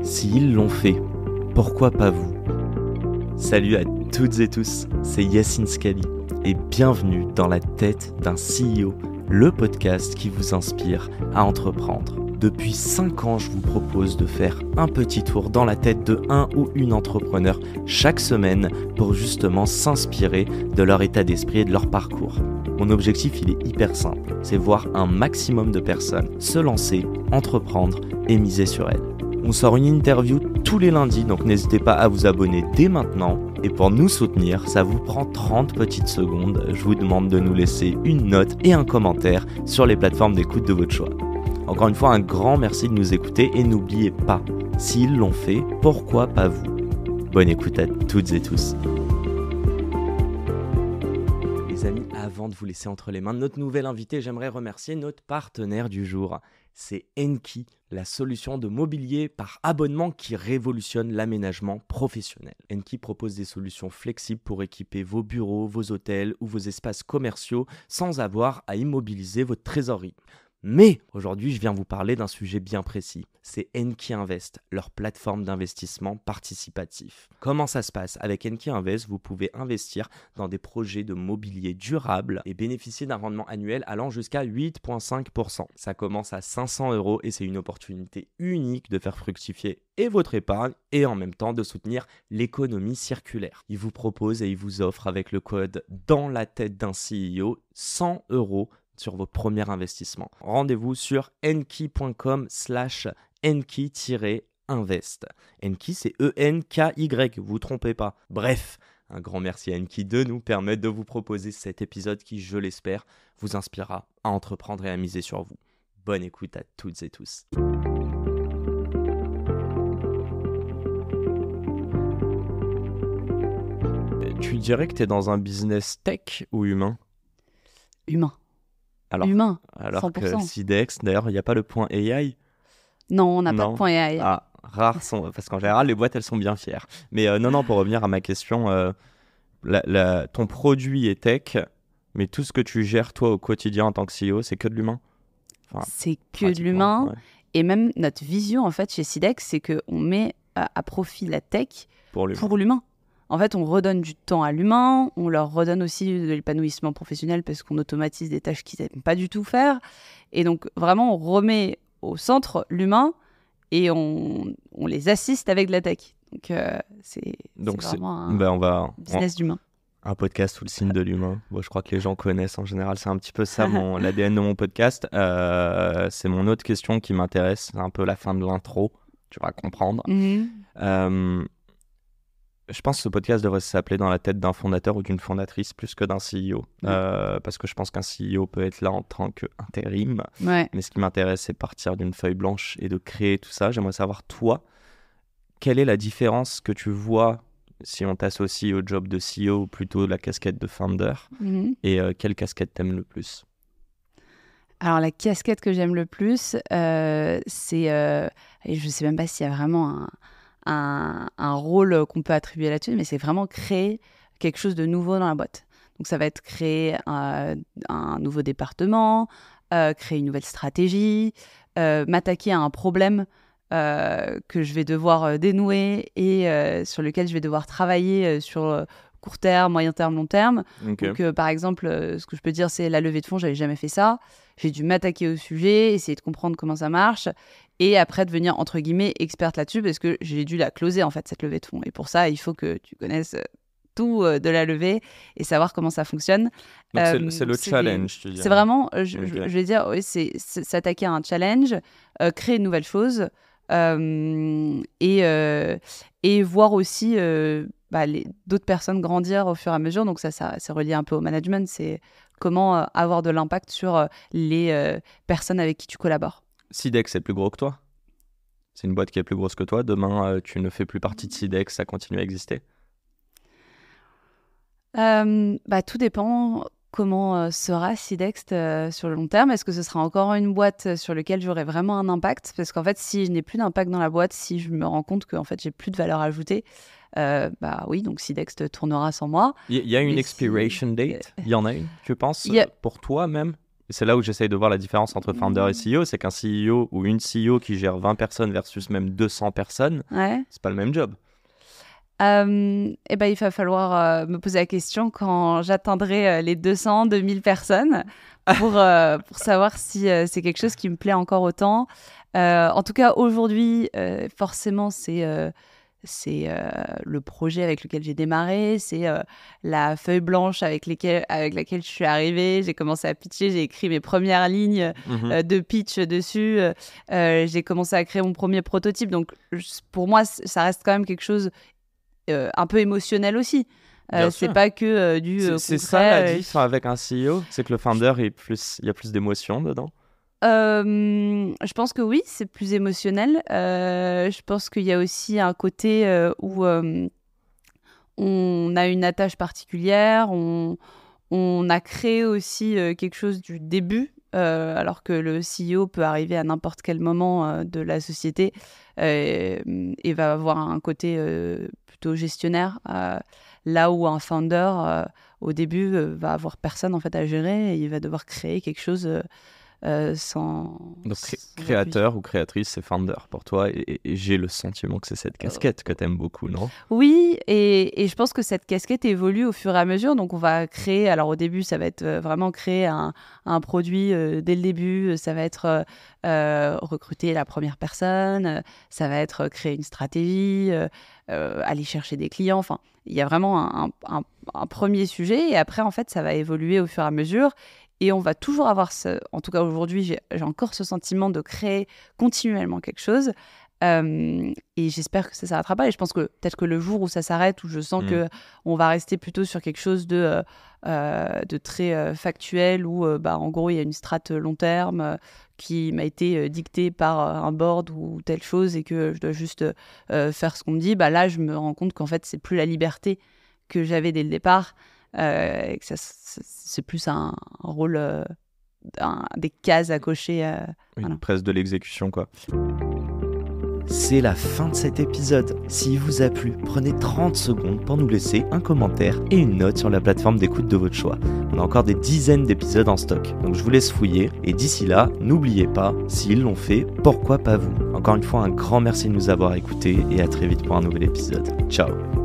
S'ils l'ont fait, pourquoi pas vous? Salut à toutes et tous, c'est Yacine Scali et bienvenue dans la tête d'un CEO, le podcast qui vous inspire à entreprendre. Depuis 5 ans, je vous propose de faire un petit tour dans la tête de un ou une entrepreneur chaque semaine pour justement s'inspirer de leur état d'esprit et de leur parcours. Mon objectif, il est hyper simple, c'est voir un maximum de personnes se lancer, entreprendre et miser sur elles. On sort une interview tous les lundis, donc n'hésitez pas à vous abonner dès maintenant. Et pour nous soutenir, ça vous prend 30 petites secondes. Je vous demande de nous laisser une note et un commentaire sur les plateformes d'écoute de votre choix. Encore une fois, un grand merci de nous écouter et n'oubliez pas, s'ils l'ont fait, pourquoi pas vous? Bonne écoute à toutes et tous. Les amis, avant de vous laisser entre les mains de notre nouvel invité, j'aimerais remercier notre partenaire du jour. C'est Enki, la solution de mobilier par abonnement qui révolutionne l'aménagement professionnel. Enki propose des solutions flexibles pour équiper vos bureaux, vos hôtels ou vos espaces commerciaux sans avoir à immobiliser votre trésorerie. Mais aujourd'hui, je viens vous parler d'un sujet bien précis. C'est Enki Invest, leur plateforme d'investissement participatif. Comment ça se passe? Avec Enki Invest, vous pouvez investir dans des projets de mobilier durable et bénéficier d'un rendement annuel allant jusqu'à 8,5%. Ça commence à 500 € et c'est une opportunité unique de faire fructifier et votre épargne et en même temps de soutenir l'économie circulaire. Ils vous proposent et ils vous offrent avec le code dans la tête d'un CEO 100 € sur vos premiers investissements. Rendez-vous sur enki.com/enki-invest. Enki, c'est E-N-K-Y, vous trompez pas. Bref, un grand merci à Enki de nous permettre de vous proposer cet épisode qui, je l'espère, vous inspirera à entreprendre et à miser sur vous. Bonne écoute à toutes et tous. Tu dirais que tu es dans un business tech ou humain? Humain. Alors 100%. que Sidex, d'ailleurs, il n'y a pas le point AI. Non, on n'a pas de point AI. Ah, rares sont, parce qu'en général, les boîtes, elles sont bien fières. Mais non, pour revenir à ma question, ton produit est tech, mais tout ce que tu gères, toi, au quotidien en tant que CEO, c'est que de l'humain? C'est que de l'humain. Ouais. Et même notre vision, en fait, chez Sidex, c'est qu'on met à profit la tech pour l'humain. En fait, on redonne du temps à l'humain, on leur redonne aussi de l'épanouissement professionnel parce qu'on automatise des tâches qu'ils n'aiment pas du tout faire. Et donc, vraiment, on remet au centre l'humain et on les assiste avec de la tech. C'est vraiment un business d'humain. Un podcast sous le signe de l'humain. Bon, je crois que les gens connaissent en général. C'est un petit peu ça, l'ADN de mon podcast. C'est mon autre question qui m'intéresse. C'est un peu la fin de l'intro. Tu vas comprendre. Je pense que ce podcast devrait s'appeler dans la tête d'un fondateur ou d'une fondatrice plus que d'un CEO. Parce que je pense qu'un CEO peut être là en tant qu'intérim. Ouais. Mais ce qui m'intéresse, c'est partir d'une feuille blanche et de créer tout ça. J'aimerais savoir, toi, quelle est la différence que tu vois si on t'associe au job de CEO ou plutôt la casquette de founder? Et quelle casquette t'aimes le plus? Alors, la casquette que j'aime le plus, c'est... et je ne sais même pas s'il y a vraiment un rôle qu'on peut attribuer là-dessus, mais c'est vraiment créer quelque chose de nouveau dans la boîte. Donc ça va être créer un nouveau département, créer une nouvelle stratégie, m'attaquer à un problème que je vais devoir dénouer et sur lequel je vais devoir travailler sur court terme, moyen terme, long terme. Okay. Donc par exemple, ce que je peux dire, c'est la levée de fonds, j'avais jamais fait ça. J'ai dû m'attaquer au sujet, essayer de comprendre comment ça marche et après devenir, entre guillemets, experte là-dessus parce que j'ai dû la closer, en fait, cette levée de fonds. Et pour ça, il faut que tu connaisses tout de la levée et savoir comment ça fonctionne. Donc c'est le challenge, tu dis. C'est vraiment, je vais dire, oui, c'est s'attaquer à un challenge, créer une nouvelle chose et voir aussi d'autres personnes grandir au fur et à mesure. Donc ça c'est relié un peu au management, c'est comment avoir de l'impact sur les personnes avec qui tu collabores. Sidex est plus gros que toi? C'est une boîte qui est plus grosse que toi. Demain, tu ne fais plus partie de Sidex, ça continue à exister? Tout dépend comment sera Sidex sur le long terme. Est-ce que ce sera encore une boîte sur laquelle j'aurai vraiment un impact? Parce qu'en fait, si je n'ai plus d'impact dans la boîte, si je me rends compte que en fait, j'ai plus de valeur ajoutée, oui, donc Sidex tournera sans moi. Il y a une expiration date? Il y en a une, tu penses, pour toi même? c'est là où j'essaye de voir la différence entre founder et CEO. C'est qu'un CEO ou une CEO qui gère 20 personnes versus même 200 personnes, c'est pas le même job. Il va falloir me poser la question quand j'atteindrai les 200, 2000 personnes pour savoir si c'est quelque chose qui me plaît encore autant. En tout cas, aujourd'hui, forcément, c'est le projet avec lequel j'ai démarré, c'est la feuille blanche avec laquelle je suis arrivée. J'ai commencé à pitcher, j'ai écrit mes premières lignes de pitch dessus. J'ai commencé à créer mon premier prototype. Donc, pour moi, ça reste quand même quelque chose un peu émotionnel aussi. C'est pas que du c'est concret. Ça la diff avec un CEO, c'est que le founder, il y a plus d'émotions dedans. Je pense que oui, c'est plus émotionnel. Je pense qu'il y a aussi un côté où on a une attache particulière, on a créé aussi quelque chose du début, alors que le CEO peut arriver à n'importe quel moment de la société et va avoir un côté plutôt gestionnaire, là où un founder, au début, va avoir personne en fait à gérer et il va devoir créer quelque chose sans... Donc créateur ou créatrice, c'est founder pour toi, et j'ai le sentiment que c'est cette casquette que t'aimes beaucoup, non ? Oui, et je pense que cette casquette évolue au fur et à mesure, donc on va créer, alors au début ça va être vraiment créer un produit dès le début, ça va être recruter la première personne, ça va être créer une stratégie, aller chercher des clients, enfin il y a vraiment un premier sujet, et après en fait ça va évoluer au fur et à mesure. Et on va toujours avoir en tout cas aujourd'hui, j'ai encore ce sentiment de créer continuellement quelque chose. Et j'espère que ça ne s'arrêtera pas. Et je pense que peut-être que le jour où ça s'arrête, où je sens qu'on va rester plutôt sur quelque chose de très factuel, où en gros, il y a une strate long terme qui m'a été dictée par un board ou telle chose et que je dois juste faire ce qu'on me dit, là, je me rends compte qu'en fait, c'est plus la liberté que j'avais dès le départ. Et que c'est plus un rôle des cases à cocher. Voilà. Presque de l'exécution, quoi. C'est la fin de cet épisode. S'il vous a plu, prenez 30 secondes pour nous laisser un commentaire et une note sur la plateforme d'écoute de votre choix. On a encore des dizaines d'épisodes en stock, donc je vous laisse fouiller. Et d'ici là, n'oubliez pas, s'ils l'ont fait, pourquoi pas vous ? Encore une fois, un grand merci de nous avoir écoutés et à très vite pour un nouvel épisode. Ciao.